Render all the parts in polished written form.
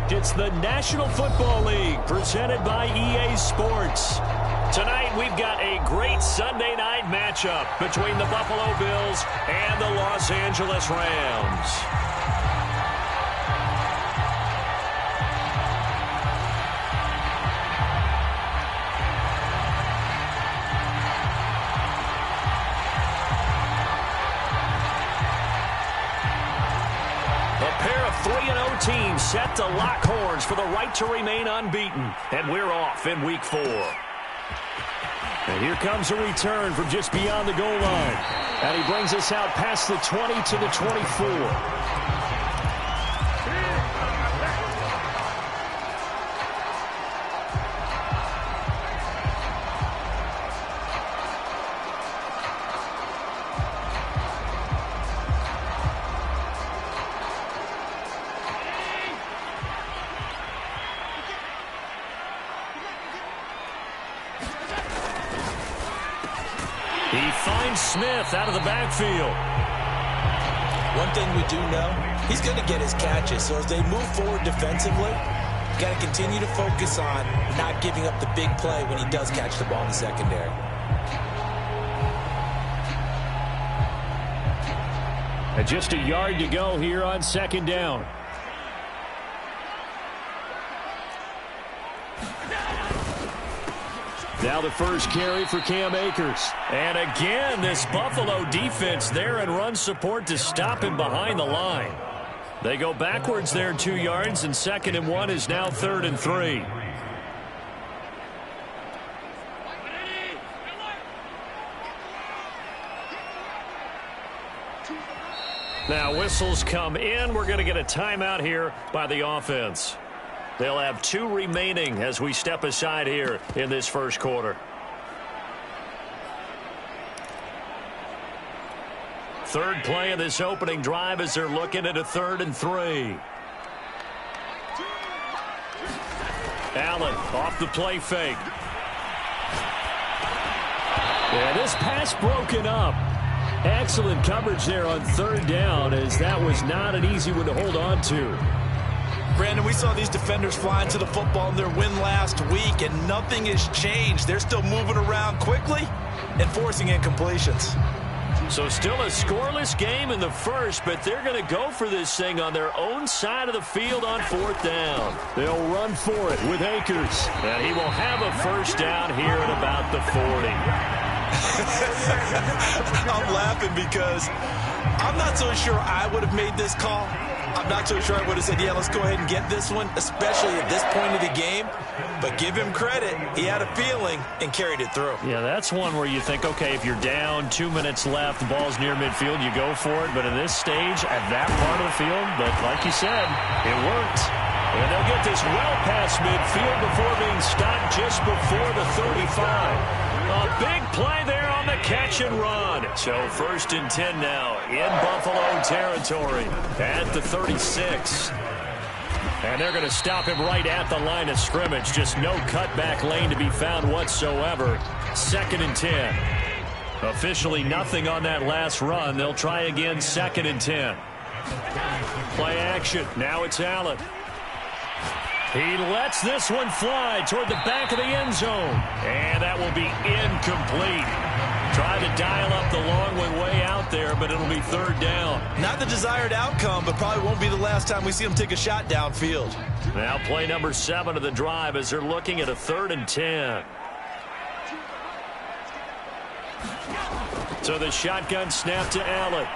Impact. It's the National Football League presented by EA Sports. Tonight we've got a great Sunday night matchup between the Buffalo Bills and the Los Angeles Rams. A pair of 3-0 teams set to lock horns for the right to remain unbeaten. And we're off in Week 4. And here comes a return from just beyond the goal line. And he brings us out past the 20 to the 24. He finds Smith out of the backfield. One thing we do know, he's going to get his catches. So as they move forward defensively, got to continue to focus on not giving up the big play when he does catch the ball in the secondary. And just a yard to go here on second down. Now the first carry for Cam Akers. And again, this Buffalo defense there in run support to stop him behind the line. They go backwards there 2 yards, and 2nd and 1 is now 3rd and 3. Now whistles come in. We're going to get a timeout here by the offense. They'll have 2 remaining as we step aside here in this first quarter. Third play of this opening drive as they're looking at a 3rd and 3. Allen off the play fake. Yeah, this pass broken up. Excellent coverage there on 3rd down, as that was not an easy one to hold on to. Brandon, we saw these defenders flying to the football in their win last week, and nothing has changed. They're still moving around quickly and forcing incompletions. So still a scoreless game in the first, but they're going to go for this thing on their own side of the field on 4th down. They'll run for it with Akers, and he will have a first down here at about the 40. I'm laughing because I'm not so sure I would have made this call. I'm not so sure I would have said, yeah, let's go ahead and get this one, especially at this point of the game. But give him credit. He had a feeling and carried it through. Yeah, that's one where you think, okay, if you're down, 2 minutes left, the ball's near midfield, you go for it. But at this stage, at that part of the field, but like you said, it worked. And they'll get this well past midfield before being stopped just before the 35. A big play there on the catch and run. So 1st and 10 now in Buffalo territory at the 36. And they're going to stop him right at the line of scrimmage. Just no cutback lane to be found whatsoever. 2nd and 10. Officially nothing on that last run. They'll try again 2nd and 10. Play action. Now it's Allen. He lets this one fly toward the back of the end zone. And that will be incomplete. Trying to dial up the long one way out there, but it'll be 3rd down. Not the desired outcome, but probably won't be the last time we see him take a shot downfield. Now play number 7 of the drive as they're looking at a 3rd and 10. So the shotgun snap to Allen.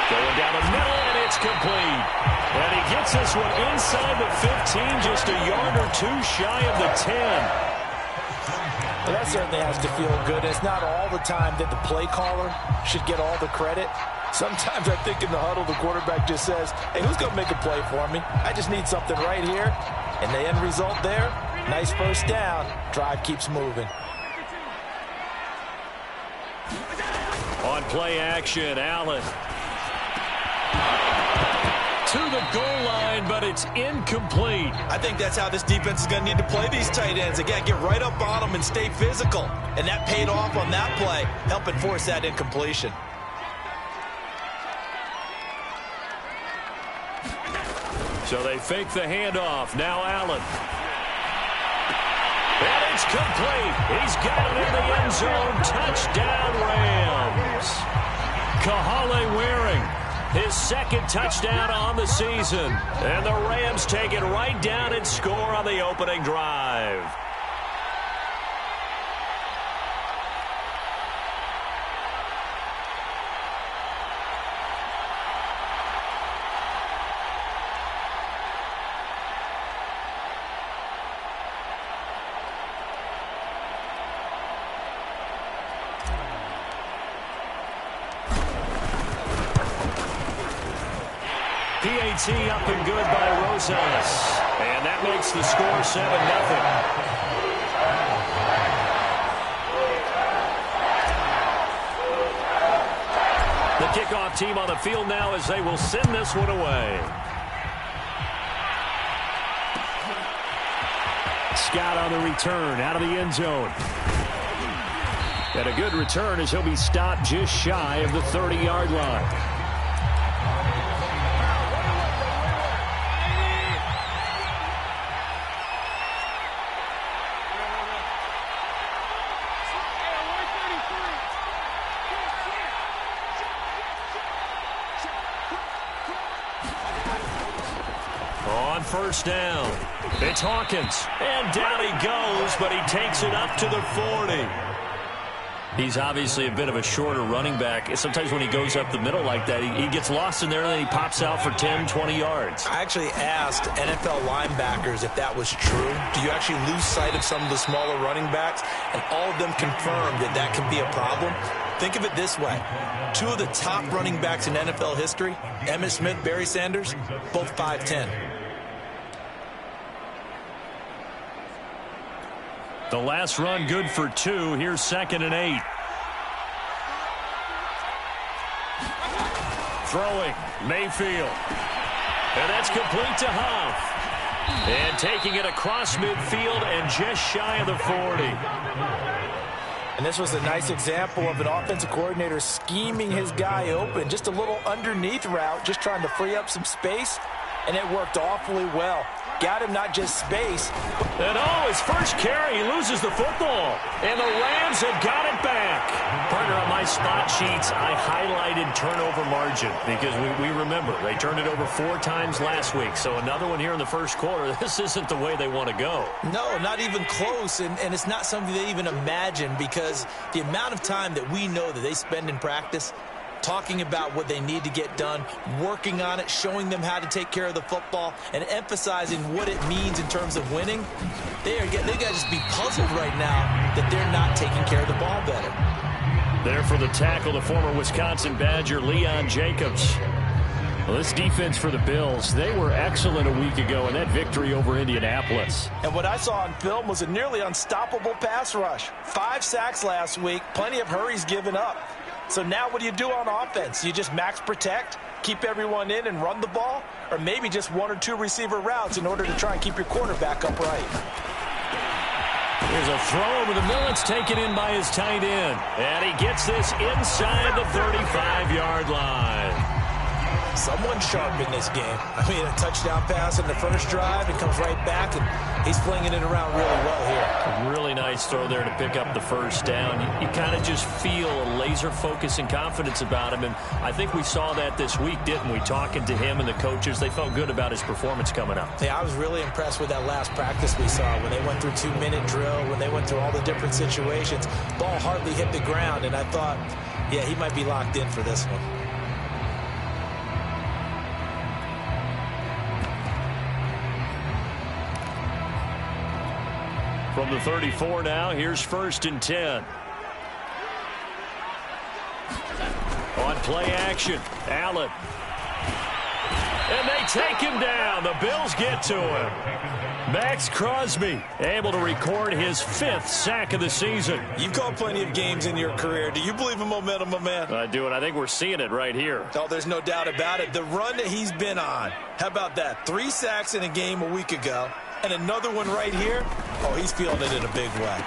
Going down the middle, and it's complete. And he gets this one inside the 15, just a yard or 2 shy of the 10. Well, that certainly has to feel good. It's not all the time that the play caller should get all the credit. Sometimes I think in the huddle, the quarterback just says, hey, who's going to make a play for me? I just need something right here. And the end result there, nice first down. Drive keeps moving. On play action, Allen. To the goal line, but it's incomplete. I think that's how this defense is going to need to play these tight ends. Again, get right up on them and stay physical. And that paid off on that play, helping force that incompletion. So they fake the handoff. Now Allen. And it's complete. He's got it in the end zone. Touchdown, Rams. Kahale Waring, his second touchdown on the season. And the Rams take it right down and score on the opening drive. PAT up and good by Rosas. And that makes the score 7-0. The kickoff team on the field now as they will send this one away. Scott on the return out of the end zone. And a good return as he'll be stopped just shy of the 30-yard line. First down. It's Hawkins. And down he goes, but he takes it up to the 40. He's obviously a bit of a shorter running back. Sometimes when he goes up the middle like that, he gets lost in there, and then he pops out for 10, 20 yards. I actually asked NFL linebackers if that was true. Do you actually lose sight of some of the smaller running backs? And all of them confirmed that that can be a problem. Think of it this way. Two of the top running backs in NFL history, Emmitt Smith, Barry Sanders, both 5'10". The last run good for 2. Here's 2nd and 8. Throwing, Mayfield. And that's complete to Huff. And taking it across midfield and just shy of the 40. And this was a nice example of an offensive coordinator scheming his guy open. Just a little underneath route, just trying to free up some space. And it worked awfully well. Got him not just space. And his first carry, he loses the football. And the Rams have got it back. Partner, on my spot sheets, I highlighted turnover margin because we remember they turned it over 4 times last week. So another one here in the first quarter. This isn't the way they want to go. No, not even close. And it's not something they even imagine because the amount of time that we know that they spend in practice talking about what they need to get done, working on it, showing them how to take care of the football, and emphasizing what it means in terms of winning. They got to just be puzzled right now that they're not taking care of the ball better. There for the tackle, the former Wisconsin Badger, Leon Jacobs. Well, this defense for the Bills, they were excellent a week ago in that victory over Indianapolis. And what I saw on film was a nearly unstoppable pass rush. 5 sacks last week, plenty of hurries given up. So now what do you do on offense? You just max protect, keep everyone in and run the ball? Or maybe just 1 or 2 receiver routes in order to try and keep your quarterback upright? Here's a throw over the middle. It's taken in by his tight end. And he gets this inside the 35-yard line. Someone sharp in this game. I mean, a touchdown pass in the first drive. It comes right back, and he's flinging it around really well here. A really nice throw there to pick up the first down. You kind of just feel a laser focus and confidence about him, and I think we saw that this week, didn't we? Talking to him and the coaches, they felt good about his performance coming up. Yeah, I was really impressed with that last practice we saw when they went through 2-minute drill, when they went through all the different situations. Ball hardly hit the ground, and I thought, yeah, he might be locked in for this one. From the 34 now, here's 1st and 10. On play action, Allen. And they take him down. The Bills get to him. Max Crosby able to record his 5th sack of the season. You've called plenty of games in your career. Do you believe in momentum, my man? I do, and I think we're seeing it right here. Oh, there's no doubt about it. The run that he's been on. How about that? 3 sacks in a game a week ago. And another one right here. Oh, he's feeling it in a big way.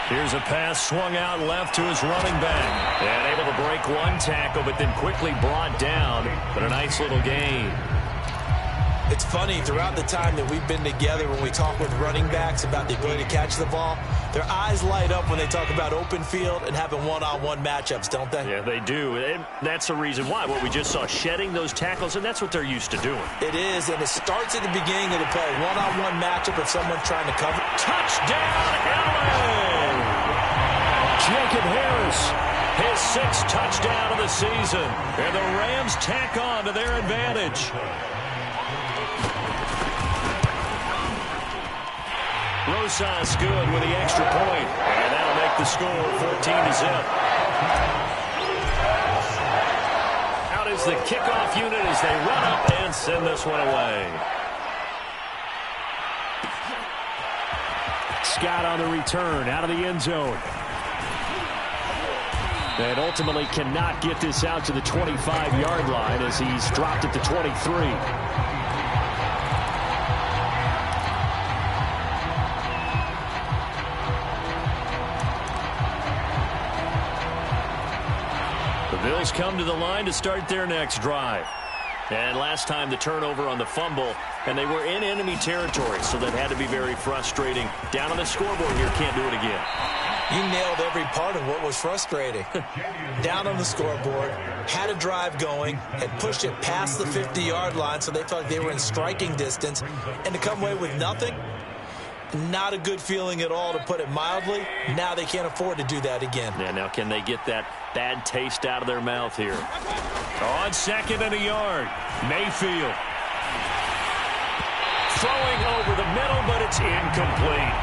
Here's a pass swung out left to his running back. And able to break 1 tackle, but then quickly brought down. But a nice little gain. It's funny, throughout the time that we've been together, when we talk with running backs about the ability to catch the ball, their eyes light up when they talk about open field and having one-on-one matchups, don't they? Yeah, they do. And that's the reason why. What we just saw, shedding those tackles, and that's what they're used to doing. It is, and it starts at the beginning of the play. One-on-one matchup if someone's trying to cover. Touchdown, LA! Jacob Harris, his 6th touchdown of the season. And the Rams tack on to their advantage. Rosas good with the extra point. And that'll make the score 14-0. Out is the kickoff unit as they run up and send this one away. Scott on the return out of the end zone. And ultimately cannot get this out to the 25-yard line as he's dropped at the 23. Bills come to the line to start their next drive. And last time the turnover on the fumble, and they were in enemy territory, so that had to be very frustrating. Down on the scoreboard here, can't do it again. You nailed every part of what was frustrating. Down on the scoreboard, had a drive going, had pushed it past the 50-yard line, so they felt like they were in striking distance, and to come away with nothing, not a good feeling at all, to put it mildly. Now they can't afford to do that again. Yeah, now can they get that bad taste out of their mouth here? On 2nd and a yard, Mayfield. Throwing over the middle, but it's incomplete.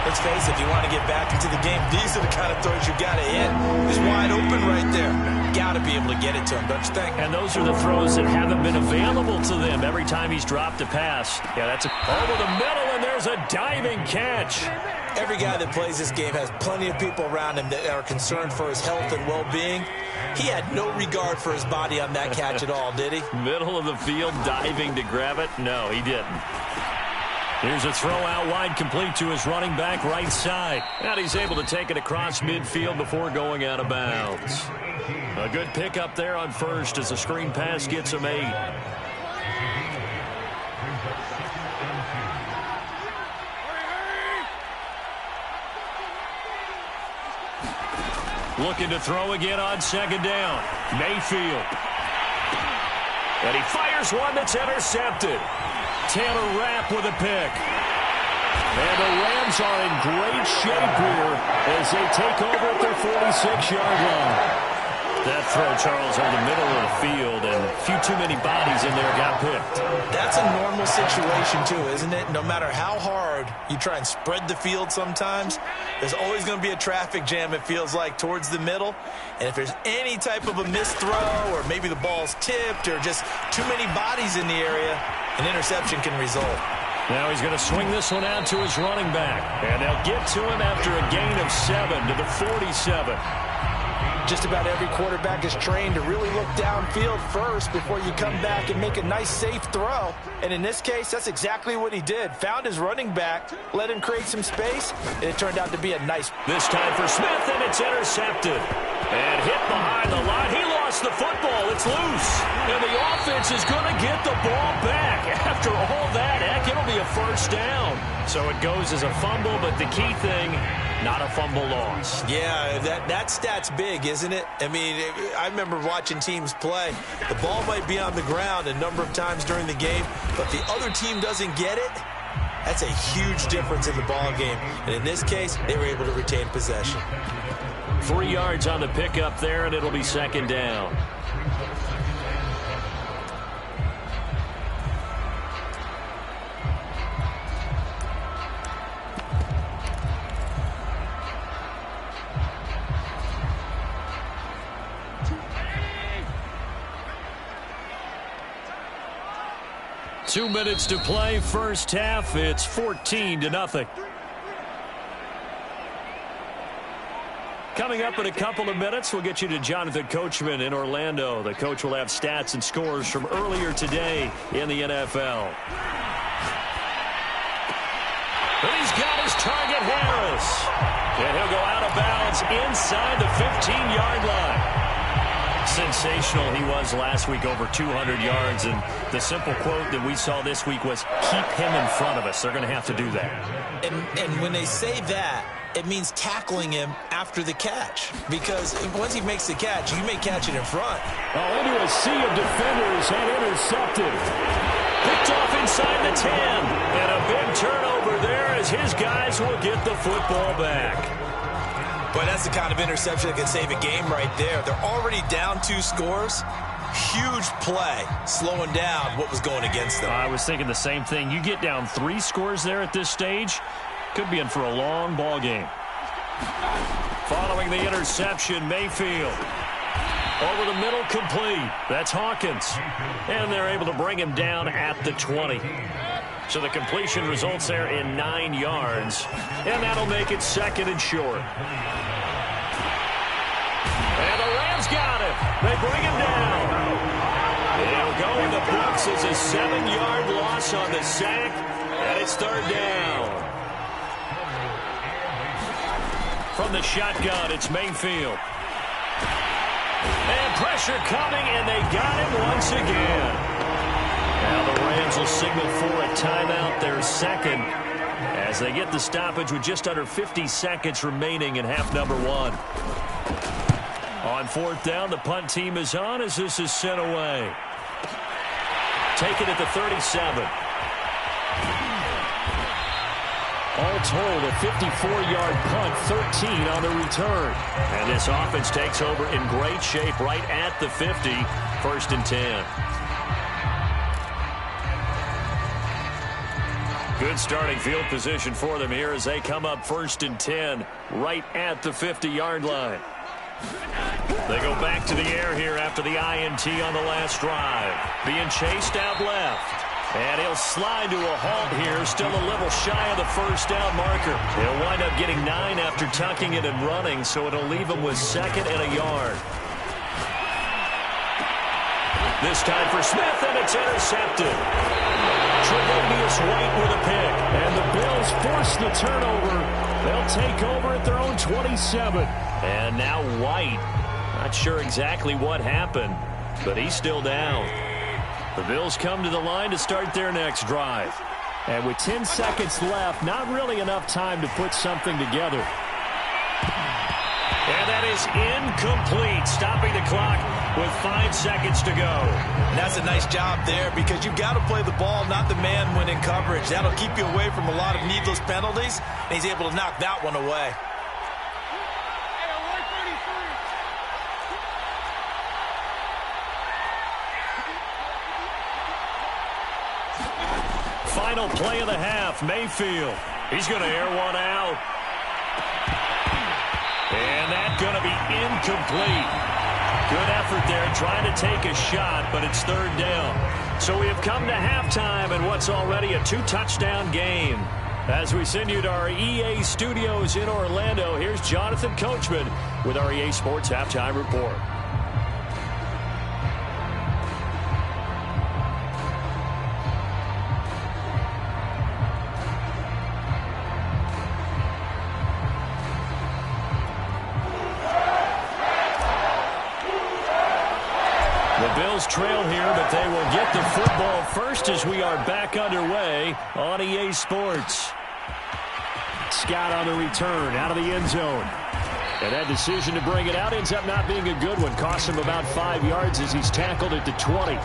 Let's face it, if you want to get back into the game, these are the kind of throws you got to hit. He's wide open right there. Got to be able to get it to him, don't you think? And those are the throws that haven't been available to them every time he's dropped a pass. Yeah, that's over the middle, and there's a diving catch. Every guy that plays this game has plenty of people around him that are concerned for his health and well-being. He had no regard for his body on that catch at all, did he? Middle of the field, diving to grab it? No, he didn't. Here's a throw out wide, complete to his running back right side. And he's able to take it across midfield before going out of bounds. A good pickup there on first as the screen pass gets him 8. Looking to throw again on 2nd down. Mayfield. And he fires one that's intercepted. Taylor Rapp with a pick. And the Rams are in great shape here as they take over at their 46-yard line. That throw, Charles, over the middle of the field, and a few too many bodies in there got picked. That's a normal situation, too, isn't it? No matter how hard you try and spread the field sometimes, there's always going to be a traffic jam, it feels like, towards the middle. And if there's any type of a missed throw, or maybe the ball's tipped, or just too many bodies in the area, an interception can result. Now he's going to swing this one out to his running back. And they'll get to him after a gain of 7 to the 47. Just about every quarterback is trained to really look downfield first before you come back and make a nice, safe throw. And in this case, that's exactly what he did. Found his running back, let him create some space, and it turned out to be a nice. This time for Smith, and it's intercepted. And hit behind the line. He lost the football. It's loose. And the offense is going to get the ball back. After all that, heck, it'll be a first down. So it goes as a fumble, but the key thing, not a fumble loss. Yeah, that stat's big, isn't it? I mean, I remember watching teams play. The ball might be on the ground a number of times during the game, but the other team doesn't get it. That's a huge difference in the ball game. And in this case, they were able to retain possession. 3 yards on the pickup there, and it'll be 2nd down. Two minutes to play, first half. It's 14-0. Coming up in a couple of minutes, we'll get you to Jonathan Coachman in Orlando. The coach will have stats and scores from earlier today in the NFL. But he's got his target, Harris. And he'll go out of bounds inside the 15-yard line. sensational he was last week, over 200 yards. And the simple quote that we saw this week was, keep him in front of us. They're going to have to do that. And when they say that, it means tackling him after the catch. Because once he makes the catch, you may catch it in front. Into a sea of defenders and intercepted. Picked off inside the 10. And a big turnover there as his guys will get the football back. Boy, that's the kind of interception that can save a game right there. They're already down 2 scores. Huge play, slowing down what was going against them. I was thinking the same thing. You get down 3 scores there at this stage, could be in for a long ball game. Following the interception, Mayfield. Over the middle, complete. That's Hawkins. And they're able to bring him down at the 20. So the completion results there in 9 yards. And that'll make it 2nd and short. And the Rams got him. They bring him down. He'll go in the books as a 7-yard loss on the sack. And it's 3rd down. From the shotgun, it's Mayfield. And pressure coming, and they got him once again. Now the Rams will signal for a timeout, their 2nd, as they get the stoppage with just under 50 seconds remaining in half number 1. On 4th down, the punt team is on as this is sent away. Taken at the 37. All told, a 54-yard punt, 13 on the return. And this offense takes over in great shape right at the 50, 1st and 10. Good starting field position for them here as they come up 1st and 10 right at the 50-yard line. They go back to the air here after the INT on the last drive. Being chased out left. And he'll slide to a halt here, still a little shy of the 1st down marker. He'll wind up getting 9 after tucking it and running, so it'll leave him with 2nd and a yard. This time for Smith, and it's intercepted. Tre'Davious White with a pick. And the Bills force the turnover. They'll take over at their own 27. And now White. Not sure exactly what happened, but he's still down. The Bills come to the line to start their next drive. And with 10 seconds left, not really enough time to put something together. And that is incomplete, stopping the clock with 5 seconds to go. And that's a nice job there because you've got to play the ball, not the man when in coverage. That'll keep you away from a lot of needless penalties, and he's able to knock that one away. Final play of the half, Mayfield. He's going to air one out. And that's going to be incomplete. Good effort there, trying to take a shot, but it's 3rd down. So we have come to halftime in what's already a 2-touchdown game. As we send you to our EA studios in Orlando, here's Jonathan Coachman with our EA Sports Halftime Report. Trail here, but they will get the football first as we are back underway on EA Sports. Scott on the return out of the end zone. And that decision to bring it out ends up not being a good one. Costs him about 5 yards as he's tackled at the 20.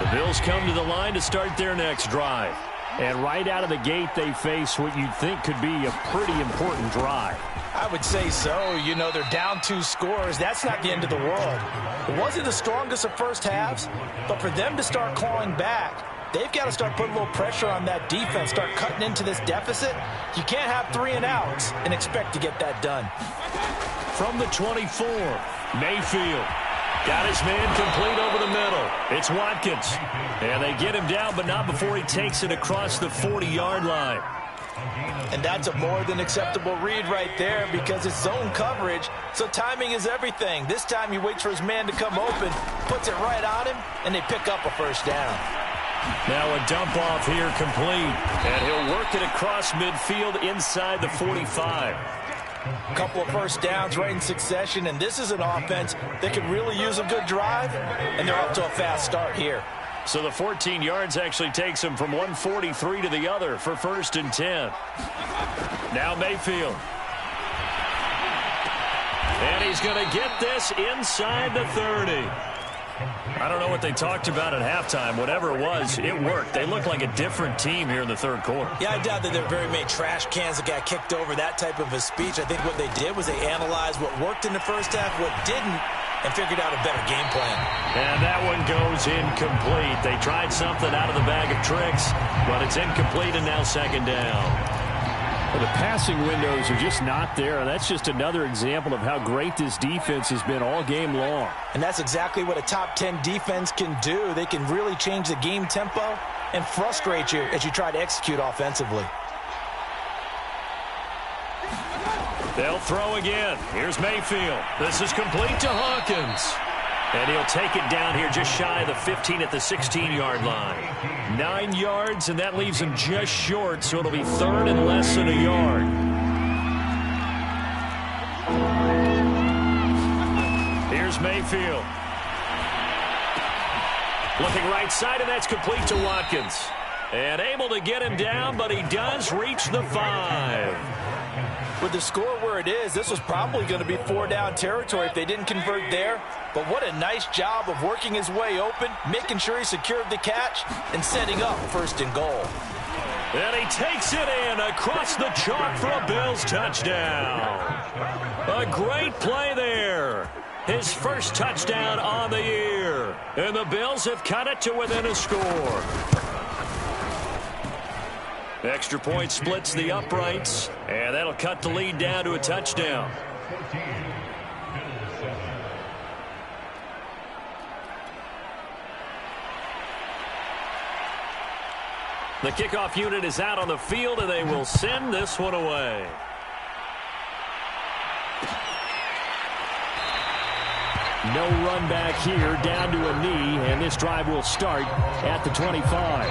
The Bills come to the line to start their next drive. And right out of the gate, they face what you'd think could be a pretty important drive. I would say so. You know, they're down 2 scores. That's not the end of the world. It wasn't the strongest of first halves, but for them to start clawing back, they've got to start putting a little pressure on that defense, start cutting into this deficit. You can't have 3 and outs and expect to get that done. From the 24, Mayfield. Got his man complete over the middle. It's Watkins. And they get him down, but not before he takes it across the 40-yard line. And that's a more than acceptable read right there because it's zone coverage, so timing is everything. This time he waits for his man to come open, puts it right on him, and they pick up a 1st down. Now a dump off here complete. And he'll work it across midfield inside the 45. A couple of first downs right in succession, and this is an offense that could really use a good drive, and they're off to a fast start here. So the 14 yards actually takes him from 143 to the other for 1st and 10. Now Mayfield. And he's going to get this inside the 30. I don't know what they talked about at halftime. Whatever it was, it worked. They looked like a different team here in the third quarter. Yeah, I doubt that there are very many trash cans that got kicked over, that type of a speech. I think what they did was they analyzed what worked in the first half, what didn't, and figured out a better game plan. And that one goes incomplete. They tried something out of the bag of tricks, but it's incomplete and now 2nd down. Well, the passing windows are just not there, and that's just another example of how great this defense has been all game long. And that's exactly what a top 10 defense can do. They can really change the game tempo and frustrate you as you try to execute offensively. They'll throw again. Here's Mayfield. This is complete to Hawkins. And he'll take it down here just shy of the 15 at the 16-yard line. 9 yards, and that leaves him just short, so it'll be 3rd and less than a yard. Here's Mayfield. Looking right side, and that's complete to Watkins. And able to get him down, but he does reach the 5. With the score where it is, this was probably going to be 4-down territory if they didn't convert there. But what a nice job of working his way open, making sure he secured the catch, and setting up 1st and goal. And he takes it in across the chalk for a Bills touchdown. A great play there. His first touchdown on the year. And the Bills have cut it to within a score. Extra point splits the uprights, and that'll cut the lead down to a touchdown. The kickoff unit is out on the field, and they will send this one away. No run back here, down to a knee, and this drive will start at the 25.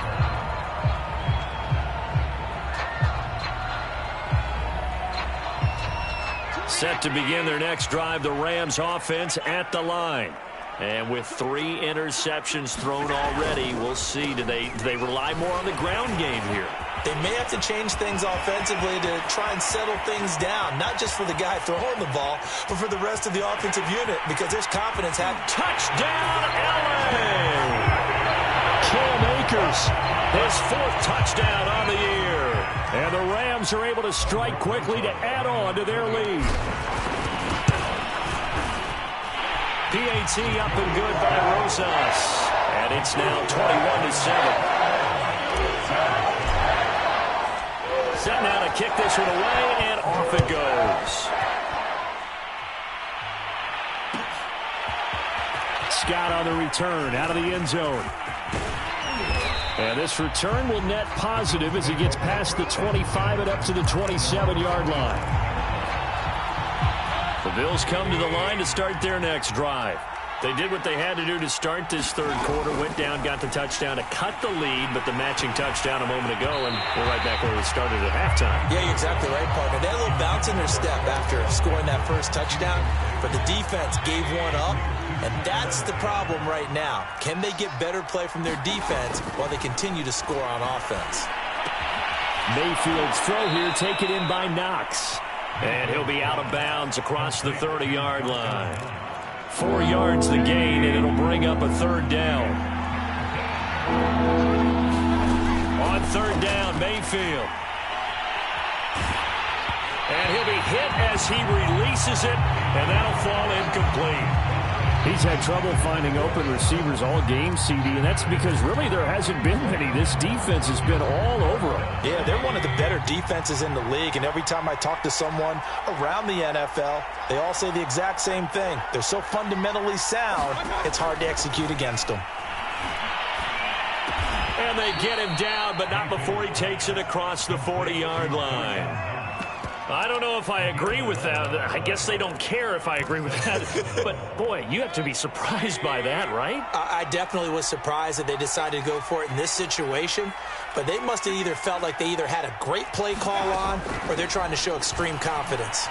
Set to begin their next drive, the Rams offense at the line. And with 3 interceptions thrown already, we'll see. Do they rely more on the ground game here? They may have to change things offensively to try and settle things down, not just for the guy throwing the ball, but for the rest of the offensive unit, because there's confidence. Touchdown, LA! Cam Akers, his 4th touchdown on the year. And the Rams are able to strike quickly to add on to their lead. PAT up and good by Rosas. And it's now 21-7. Set now to kick this one away, and off it goes. Scott on the return, out of the end zone. And this return will net positive as he gets past the 25 and up to the 27-yard line. The Bills come to the line to start their next drive. They did what they had to do to start this third quarter, went down, got the touchdown to cut the lead, but the matching touchdown a moment ago, and we're right back where we started at halftime. Yeah, you're exactly right, partner. They had a little bounce in their step after scoring that first touchdown, but the defense gave one up, and that's the problem right now. Can they get better play from their defense while they continue to score on offense? Mayfield's throw here taken in by Knox. And he'll be out of bounds across the 30-yard line. 4 yards the gain, and it'll bring up a 3rd down. On 3rd down, Mayfield. And he'll be hit as he releases it, and that'll fall incomplete. He's had trouble finding open receivers all game, CD, and that's because really there hasn't been many. This defense has been all over him. Yeah, they're one of the better defenses in the league, and every time I talk to someone around the NFL, they all say the exact same thing. They're so fundamentally sound, it's hard to execute against them. And they get him down, but not before he takes it across the 40-yard line. I don't know if I agree with that. I guess they don't care if I agree with that. But, boy, you have to be surprised by that, right? I definitely was surprised that they decided to go for it in this situation. But they must have either felt like they either had a great play call on or they're trying to show extreme confidence.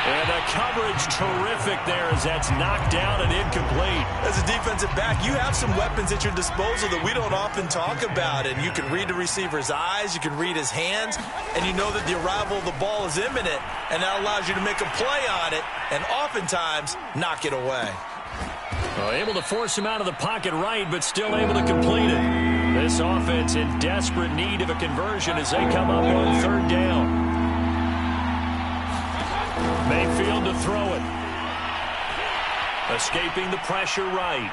And the coverage terrific there as that's knocked down and incomplete. As a defensive back, you have some weapons at your disposal that we don't often talk about. And you can read the receiver's eyes, you can read his hands, and you know that the arrival of the ball is imminent. And that allows you to make a play on it and oftentimes knock it away. Well, able to force him out of the pocket right, but still able to complete it. This offense in desperate need of a conversion as they come up on third down. Mayfield to throw it. Escaping the pressure right.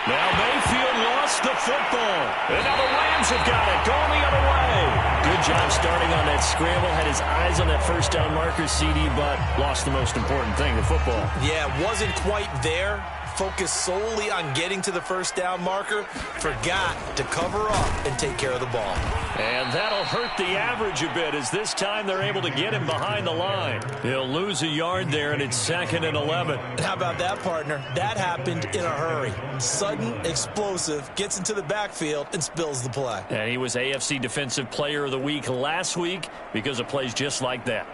Now Mayfield lost the football. And now the Rams have got it. Going the other way. Good job starting on that scramble. Had his eyes on that first down marker, CD, but lost the most important thing, the football. Yeah, wasn't quite there. Focused solely on getting to the first down marker. Forgot to cover up and take care of the ball. And that'll hurt the average a bit as this time they're able to get him behind the line. He'll lose a yard there, and it's 2nd and 11. How about that, partner? That happened in a hurry. Sudden, explosive, gets into the backfield and spills the play. And he was AFC Defensive Player of the Week last week because of plays just like that.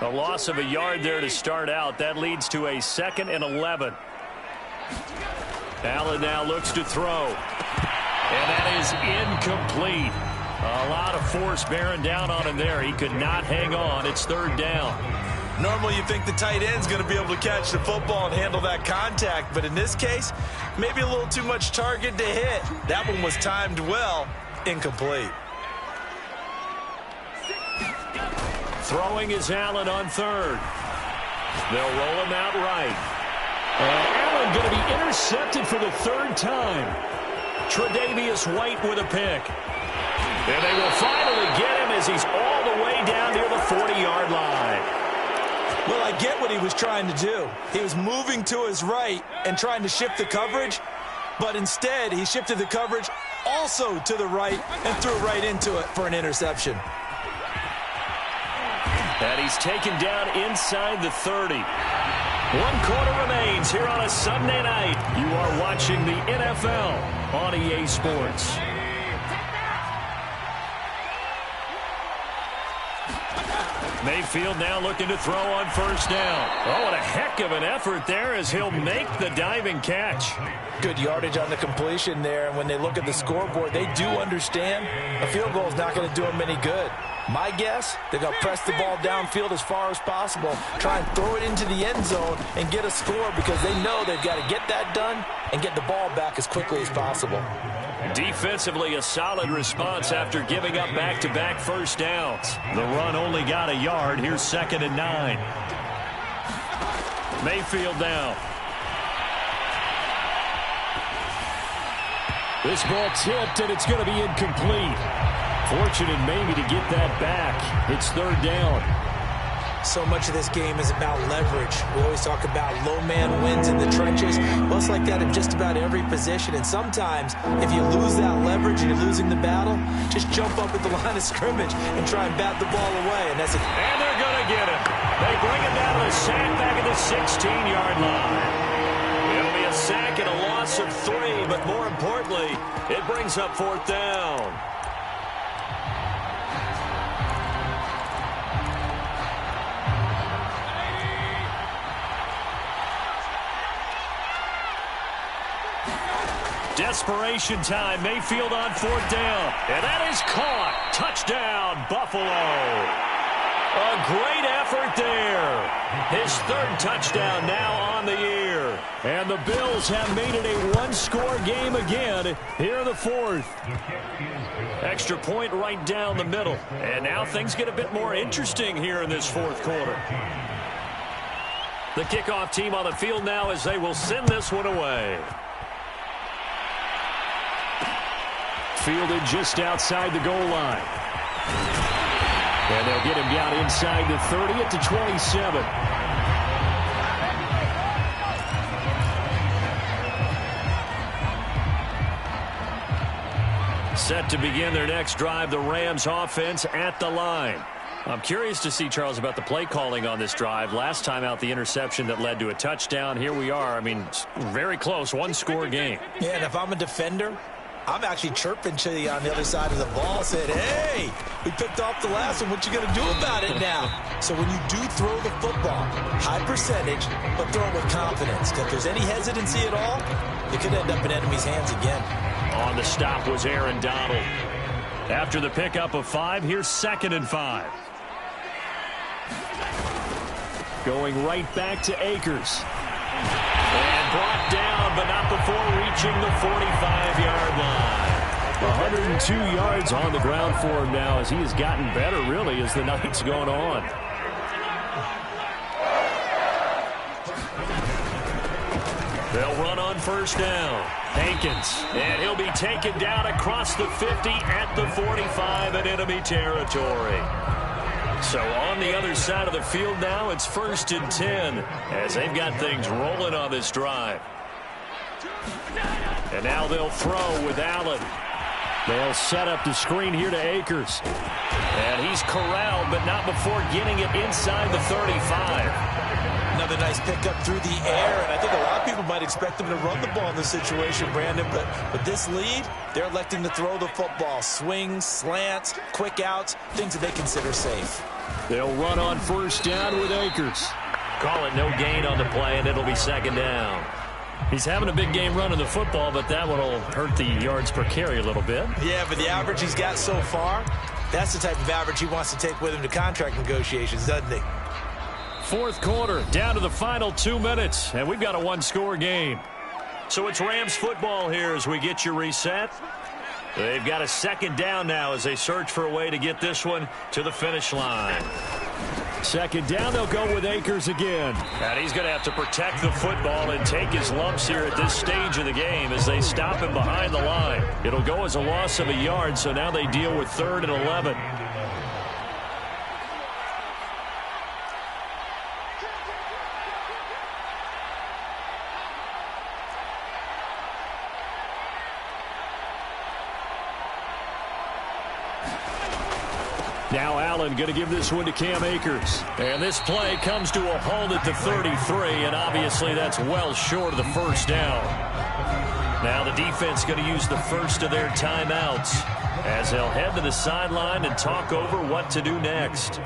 A loss of a yard there to start out. That leads to a 2nd and 11. Allen now looks to throw. And that is incomplete. A lot of force bearing down on him there. He could not hang on. It's 3rd down. Normally you think the tight end's going to be able to catch the football and handle that contact. But in this case, maybe a little too much target to hit. That one was timed well. Incomplete. Throwing is Allen on 3rd. They'll roll him out right. And Allen going to be intercepted for the 3rd time. Tre'Davious White with a pick. And they will finally get him as he's all the way down near the 40-yard line. Well, I get what he was trying to do. He was moving to his right and trying to shift the coverage. But instead, he shifted the coverage also to the right and threw right into it for an interception. And he's taken down inside the 30. 1 quarter remains here on a Sunday night. You are watching the NFL on EA Sports. Mayfield now looking to throw on 1st down. Oh, and a heck of an effort there as he'll make the diving catch. Good yardage on the completion there. And when they look at the scoreboard, they do understand a field goal is not going to do them any good. My guess, they're going to press the ball downfield as far as possible, try and throw it into the end zone and get a score because they know they've got to get that done and get the ball back as quickly as possible. Defensively, a solid response after giving up back-to-back first downs. The run only got a yard. Here's 2nd and 9. Mayfield now. This ball tipped, and it's going to be incomplete. Fortunate maybe to get that back. It's 3rd down. So much of this game is about leverage. We always talk about low man wins in the trenches. Well, it's like that in just about every position. And sometimes, if you lose that leverage and you're losing the battle, just jump up at the line of scrimmage and try and bat the ball away. And they're going to get him. They bring him down to the sack back at the 16-yard line. It'll be a sack and a loss of 3, but more importantly, it brings up 4th down. Desperation time. Mayfield on 4th down. And that is caught. Touchdown, Buffalo. A great effort there. His 3rd touchdown now on the year. And the Bills have made it a 1-score game again here in the 4th. Extra point right down the middle. And now things get a bit more interesting here in this 4th quarter. The kickoff team on the field now as they will send this one away. Fielded just outside the goal line. And they'll get him down inside the 30 at the 27. Set to begin their next drive, the Rams offense at the line. I'm curious to see, Charles, about the play calling on this drive. Last time out, the interception that led to a touchdown. Here we are. I mean, very close, one-score game. Yeah, and if I'm a defender, I'm actually chirping to you on the other side of the ball, saying, hey, we picked off the last one. What you going to do about it now? So when you do throw the football, high percentage, but throw it with confidence. If there's any hesitancy at all, it could end up in enemy's hands again. On the stop was Aaron Donald. After the pickup of 5, here's 2nd and 5. Going right back to Akers. And brought down, but not before reaching the 45-yard line. 102 yards on the ground for him now as he has gotten better, really, as the night's gone on. They'll run on first down. Hankins, and he'll be taken down across the 50 at the 45 in enemy territory. So on the other side of the field now, it's 1st and 10 as they've got things rolling on this drive. And now they'll throw with Allen. They'll set up the screen here to Akers. And he's corralled, but not before getting it inside the 35. Another nice pickup through the air, and I think a lot of people might expect them to run the ball in this situation, Brandon, but with this lead, they're electing to throw the football. Swings, slants, quick outs, things that they consider safe. They'll run on first down with Akers. Call it no gain on the play, and it'll be 2nd down. He's having a big game running the football, but that one will hurt the yards per carry a little bit. Yeah, but the average he's got so far, that's the type of average he wants to take with him to contract negotiations, doesn't he? 4th quarter, down to the final 2 minutes, and we've got a one-score game. So it's Rams football here as we get you reset. They've got a 2nd down now as they search for a way to get this one to the finish line. 2nd down, they'll go with Akers again. And he's going to have to protect the football and take his lumps here at this stage of the game as they stop him behind the line. It'll go as a loss of a yard, so now they deal with 3rd and 11. Now Allen going to give this one to Cam Akers. And this play comes to a halt at the 33, and obviously that's well short of the 1st down. Now the defense going to use the first of their timeouts as they'll head to the sideline and talk over what to do next.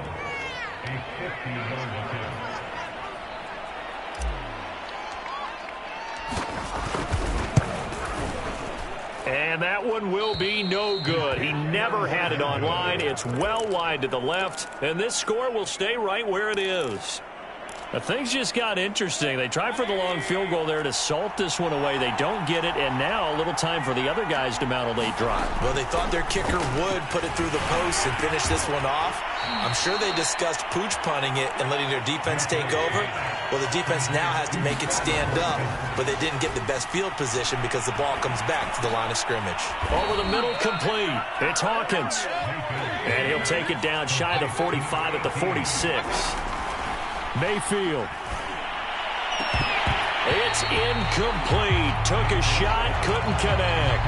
And that one will be no good. He never had it on line. It's well wide to the left, and this score will stay right where it is. But things just got interesting. They tried for the long field goal there to salt this one away. They don't get it, and now a little time for the other guys to mount a late drive. Well, they thought their kicker would put it through the post and finish this one off. I'm sure they discussed pooch punting it and letting their defense take over. Well, the defense now has to make it stand up, but they didn't get the best field position because the ball comes back to the line of scrimmage. Over the middle, complete. It's Hawkins. And he'll take it down shy of the 45 at the 46. Mayfield. It's incomplete. Took a shot, couldn't connect.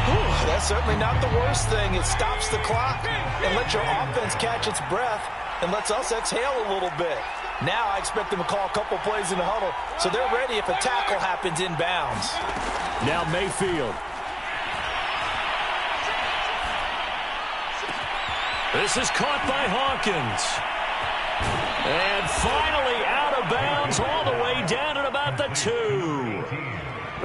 Whew, that's certainly not the worst thing. It stops the clock and lets your offense catch its breath and lets us exhale a little bit. Now I expect them to call a couple plays in the huddle, so they're ready if a tackle happens inbounds. Now Mayfield. This is caught by Hawkins. And finally out of bounds all the way down at about the 2.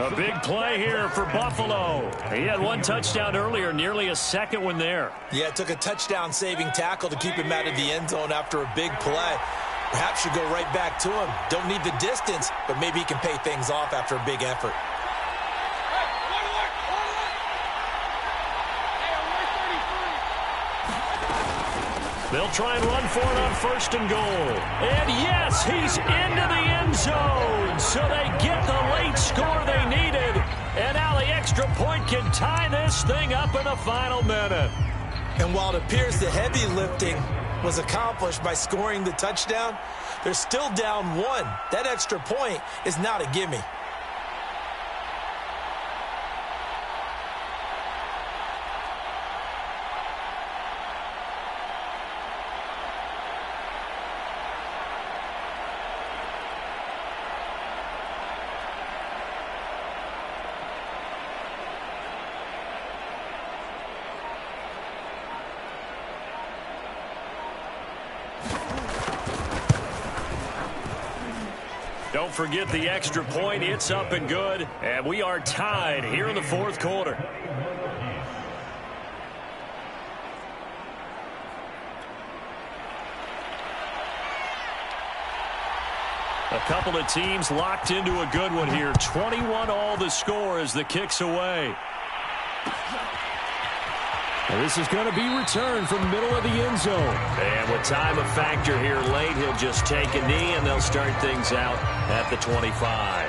A big play here for Buffalo. He had one touchdown earlier, nearly a second one there. Yeah, it took a touchdown-saving tackle to keep him out of the end zone after a big play. Perhaps you go right back to him. Don't need the distance, but maybe he can pay things off after a big effort. They'll try and run for it on 1st and goal. And yes, he's into the end zone. So they get the late score they needed. And now the extra point can tie this thing up in the final minute. And while it appears the heavy lifting was accomplished by scoring the touchdown, they're still down 1. That extra point is not a gimme. Don't forget the extra point. It's up and good. And we are tied here in the fourth quarter. A couple of teams locked into a good one here. 21 all the score as the kick's away. And this is going to be returned from the middle of the end zone. And with time a factor here late, he'll just take a knee, and they'll start things out at the 25.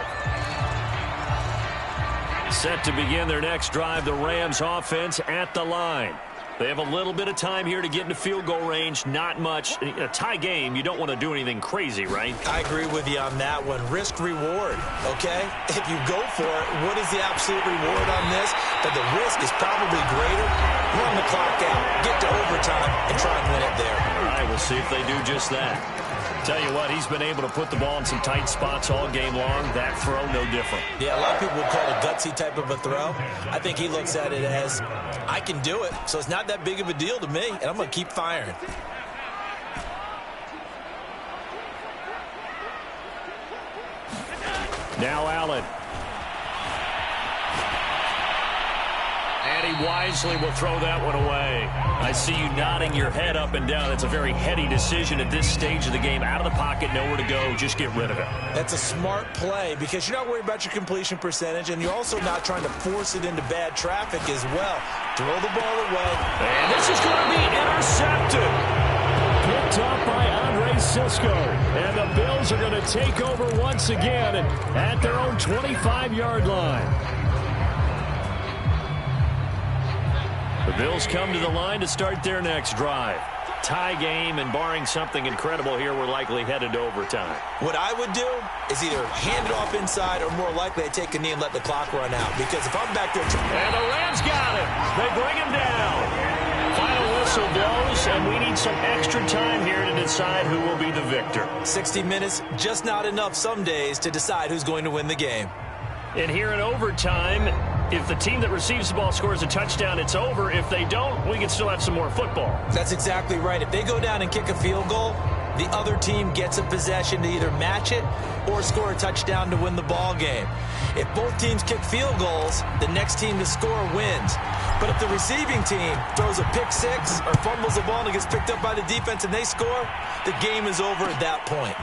Set to begin their next drive, the Rams offense at the line. They have a little bit of time here to get into field goal range. Not much. In a tie game, you don't want to do anything crazy, right? I agree with you on that one. Risk reward, okay? If you go for it, what is the absolute reward on this? But the risk is probably greater. Run the clock out, get to overtime, and try and win it there. All right, we'll see if they do just that. Tell you what, he's been able to put the ball in some tight spots all game long. That throw, no different. Yeah, a lot of people would call it a gutsy type of a throw. I think he looks at it as, I can do it, so it's not that big of a deal to me, and I'm going to keep firing. Now Allen. And he wisely will throw that one away. I see you nodding your head up and down. That's a very heady decision at this stage of the game. Out of the pocket, nowhere to go. Just get rid of it. That's a smart play because you're not worried about your completion percentage, and you're also not trying to force it into bad traffic as well. Throw the ball away. And this is going to be intercepted. Picked up by Andre Cisco. And the Bills are going to take over once again at their own 25-yard line. The Bills come to the line to start their next drive. Tie game, and barring something incredible here, we're likely headed to overtime. What I would do is either hand it off inside or more likely I take a knee and let the clock run out. Because if I'm back there... And the Rams got him. They bring him down. Final whistle blows, and we need some extra time here to decide who will be the victor. 60 minutes, just not enough some days to decide who's going to win the game. And here in overtime, if the team that receives the ball scores a touchdown, it's over. If they don't, we can still have some more football. That's exactly right. If they go down and kick a field goal, the other team gets a possession to either match it or score a touchdown to win the ball game. If both teams kick field goals, the next team to score wins. But if the receiving team throws a pick six or fumbles the ball and it gets picked up by the defense and they score, the game is over at that point.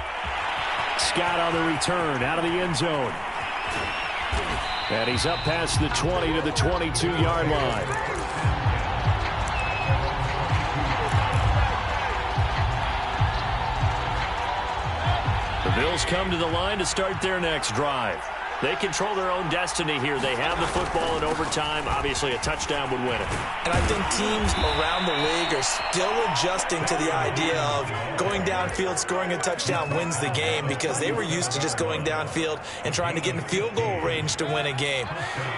Scott on the return out of the end zone. And he's up past the 20 to the 22-yard line. The Bills come to the line to start their next drive. They control their own destiny here. They have the football in overtime. Obviously, a touchdown would win it. And I think teams around the league are still adjusting to the idea of going downfield, scoring a touchdown wins the game because they were used to just going downfield and trying to get in field goal range to win a game.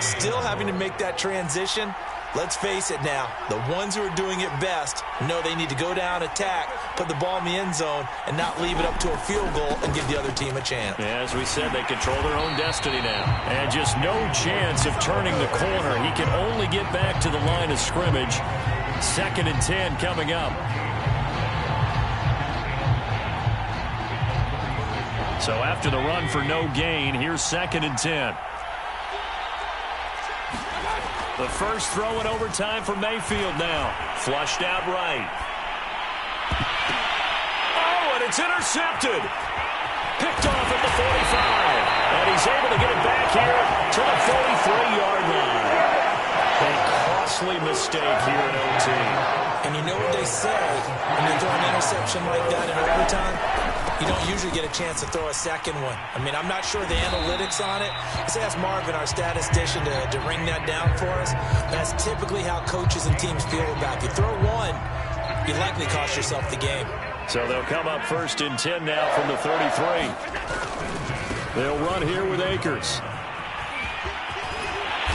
Still having to make that transition. Let's face it now, the ones who are doing it best know they need to go down, attack, put the ball in the end zone, and not leave it up to a field goal and give the other team a chance. Yeah, as we said, they control their own destiny now. And just no chance of turning the corner. He can only get back to the line of scrimmage. 2nd and 10 coming up. So after the run for no gain, here's 2nd and 10. The first throw in overtime for Mayfield now. Flushed out right. Oh, and it's intercepted. Picked off at the 45. And he's able to get it back here to the 43-yard line. A costly mistake here in OT. And you know what they say when you throw an interception like that in overtime? You don't usually get a chance to throw a second one. I mean, I'm not sure the analytics on it. Let's ask Marvin, our statistician, to ring that down for us. That's typically how coaches and teams feel about it. If you throw one, you likely cost yourself the game. So they'll come up 1st and 10 now from the 33. They'll run here with Akers.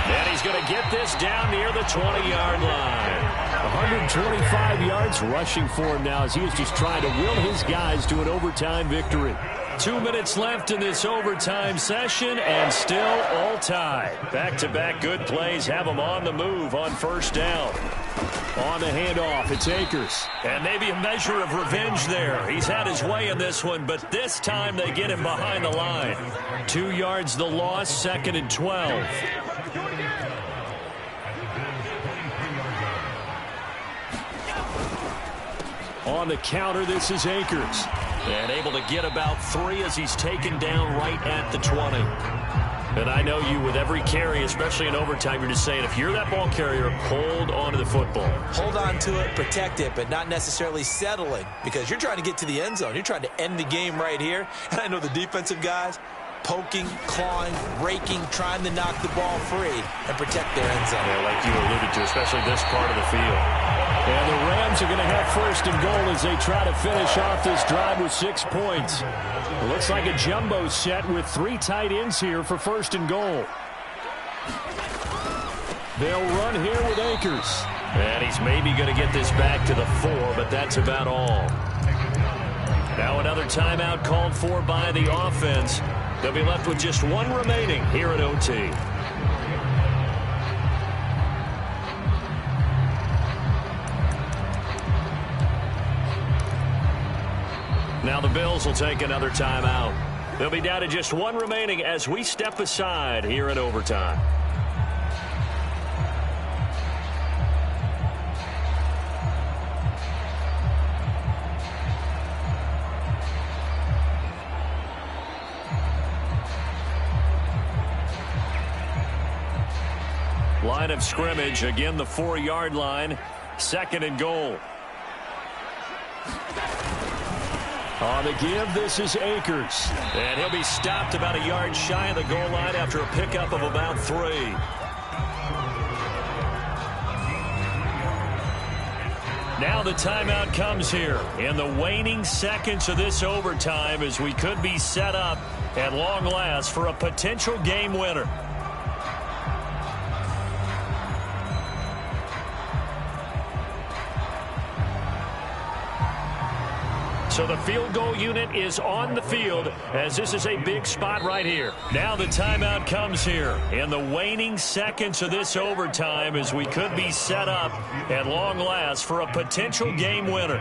And he's going to get this down near the 20-yard line. 125 yards rushing for him now as he was just trying to will his guys to an overtime victory. 2 minutes left in this overtime session, and still all tied. Back-to-back good plays have them on the move on 1st down. On the handoff, it's Akers. And maybe a measure of revenge there. He's had his way in this one, but this time they get him behind the line. 2 yards the loss, 2nd and 12. On the counter, this is Akers. And able to get about 3 as he's taken down right at the 20. And I know you, with every carry, especially in overtime, you're just saying, if you're that ball carrier, hold on to the football. Hold on to it, protect it, but not necessarily settling, because you're trying to get to the end zone. You're trying to end the game right here. And I know the defensive guys, poking, clawing, raking, trying to knock the ball free and protect their end zone. Yeah, like you alluded to, especially this part of the field. And the Rams are going to have 1st and goal as they try to finish off this drive with 6 points. It looks like a jumbo set with 3 tight ends here for 1st and goal. They'll run here with Akers. And he's maybe going to get this back to the 4, but that's about all. Now another timeout called for by the offense. They'll be left with just 1 remaining here at OT. Now the Bills will take another timeout. They'll be down to just 1 remaining as we step aside here in overtime. Line of scrimmage, again the 4-yard line, 2nd and goal. On the give, this is Akers. And he'll be stopped about a yard shy of the goal line after a pickup of about 3. Now the timeout comes here in the waning seconds of this overtime as we could be set up at long last for a potential game winner. So the field goal unit is on the field as this is a big spot right here. Now the timeout comes here in the waning seconds of this overtime as we could be set up at long last for a potential game winner.